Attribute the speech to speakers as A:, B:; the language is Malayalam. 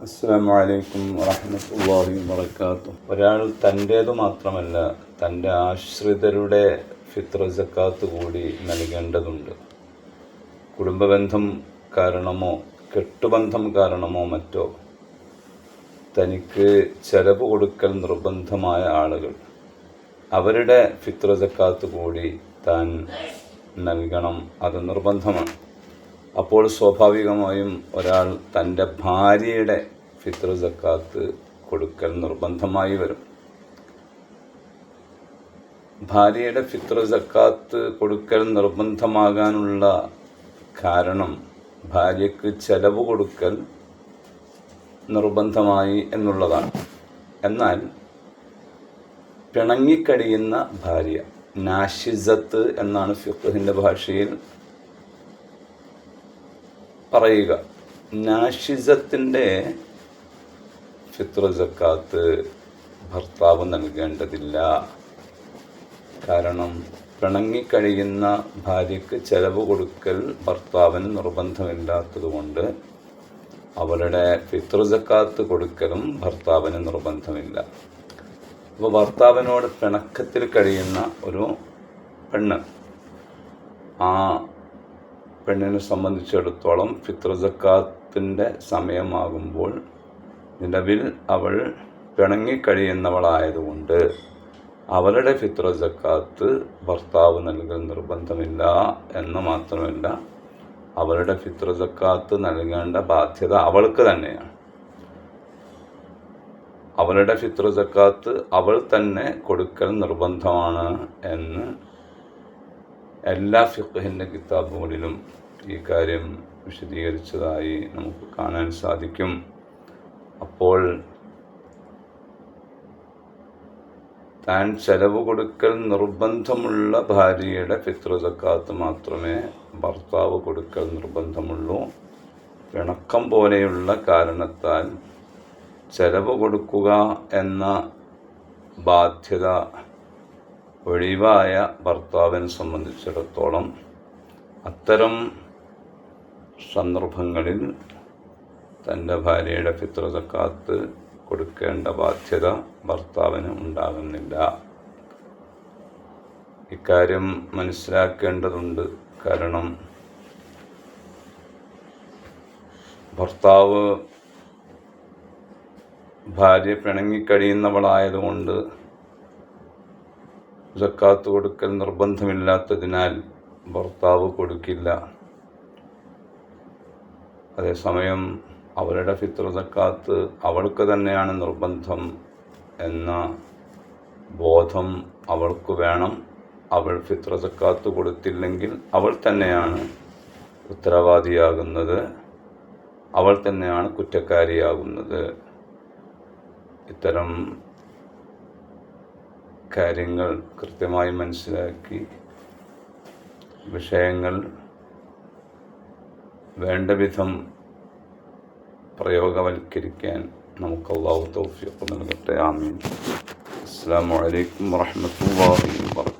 A: അസ്സലാമു അലൈക്കും വറഹ്മത്തുള്ളാഹി വബറകാതുഹു. ഒരാൾ തൻ്റേതു മാത്രമല്ല തൻ്റെ ആശ്രിതരുടെ ഫിത്ർ സക്കാത്ത് കൂടി നൽകേണ്ടതുണ്ട്. കുടുംബബന്ധം കാരണമോ കെട്ടുബന്ധം കാരണമോ മറ്റോ തനിക്ക് ചെലവ് കൊടുക്കൽ നിർബന്ധമായ ആളുകൾ, അവരുടെ ഫിത്ർ സക്കാത്ത് കൂടി താൻ നൽകണം. അത് നിർബന്ധമാണ്. അപ്പോൾ സ്വാഭാവികമായും ഒരാൾ തൻ്റെ ഭാര്യയുടെ ഫിത്ർ സക്കാത്ത് കൊടുക്കൽ നിർബന്ധമായി വരും. ഭാര്യയുടെ ഫിത്ർ സക്കാത്ത് കൊടുക്കൽ നിർബന്ധമാകാനുള്ള കാരണം ഭാര്യയ്ക്ക് ചെലവ് കൊടുക്കൽ നിർബന്ധമായി എന്നുള്ളതാണ്. എന്നാൽ പിണങ്ങിക്കഴിയുന്ന ഭാര്യ, നാഷിസത്ത് എന്നാണ് ഫിഖ്ഹിൻ്റെ ഭാഷയിൽ പറയുക. നാഷിസത്തിൻ്റെ ഫിത്ർ സക്കാത്ത് ഭർത്താവ് നൽകേണ്ടതില്ല. കാരണം പിണങ്ങിക്കഴിയുന്ന ഭാര്യയ്ക്ക് ചെലവ് കൊടുക്കൽ ഭർത്താവിന് നിർബന്ധമില്ലാത്തതുകൊണ്ട് അവരുടെ ഫിത്ർ സക്കാത്ത് കൊടുക്കലും ഭർത്താവിന് നിർബന്ധമില്ല. അപ്പോൾ ഭർത്താവിനോട് പിണക്കത്തിൽ കഴിയുന്ന ഒരു പെണ്ണ്, ആ പെണ്ണിനെ സംബന്ധിച്ചിടത്തോളം ഫിത്ർ സക്കാത്തിൻ്റെ സമയമാകുമ്പോൾ നിലവിൽ അവൾ പിണങ്ങിക്കഴിയുന്നവളായതുകൊണ്ട് അവളുടെ ഫിത്ർ സക്കാത്ത് ഭർത്താവ് നൽകൽ നിർബന്ധമില്ല എന്ന് മാത്രമല്ല, അവളുടെ ഫിത്ർ സക്കാത്ത് നൽകേണ്ട ബാധ്യത അവൾക്ക് തന്നെയാണ്. അവളുടെ ഫിത്ർ സക്കാത്ത് അവൾ തന്നെ കൊടുക്കൽ നിർബന്ധമാണ് എന്ന് എല്ലാ ഫിഖ്ഹിൻ്റെ കിതാബുകളിലും ഈ കാര്യം വിശദീകരിച്ചതായി നമുക്ക് കാണാൻ സാധിക്കും. അപ്പോൾ താൻ ചെലവ് കൊടുക്കൽ നിർബന്ധമുള്ള ഭാര്യയുടെ ഫിത്ർ സക്കാത്ത് മാത്രമേ ഭർത്താവ് കൊടുക്കൽ നിർബന്ധമുള്ളൂ. പിണക്കം പോലെയുള്ള കാരണത്താൽ ചെലവ് കൊടുക്കുക എന്ന ബാധ്യത ഒഴിവായ ഭർത്താവിനെ സംബന്ധിച്ചിടത്തോളം അത്തരം സന്ദർഭങ്ങളിൽ തൻ്റെ ഭാര്യയുടെ ഫിത്ർ സക്കാത്ത് കൊടുക്കേണ്ട ബാധ്യത ഭർത്താവിന് ഉണ്ടാകുന്നില്ല. ഇക്കാര്യം മനസ്സിലാക്കേണ്ടതുണ്ട്. കാരണം ഭർത്താവ് ഭാര്യ പിണങ്ങിക്കഴിയുന്നവളായതുകൊണ്ട് സക്കാത്ത് കൊടുക്കൽ നിർബന്ധമില്ലാത്തതിനാൽ ഭർത്താവ് കൊടുക്കില്ല. അതേസമയം അവളുടെ ഫിത്ർ സക്കാത്ത് അവൾക്ക് തന്നെയാണ് നിർബന്ധം എന്ന ബോധം അവൾക്ക് വേണം. അവൾ ഫിത്ർ സക്കാത്ത് കൊടുത്തില്ലെങ്കിൽ അവൾ തന്നെയാണ് ഉത്തരവാദിയാകുന്നത്, അവൾ തന്നെയാണ് കുറ്റക്കാരിയാകുന്നത്. ഇത്തരം കാര്യങ്ങൾ കൃത്യമായി മനസ്സിലാക്കി വിഷയങ്ങൾ വേണ്ട വിധം പ്രയോഗവൽക്കരിക്കാൻ നമുക്ക് അല്ലാഹു തൗഫീഖ് നൽകട്ടെ. ആമീൻ. അസ്സലാമു അലൈക്കും വറഹ്മത്തുള്ളാഹി വബറകാതുഹു.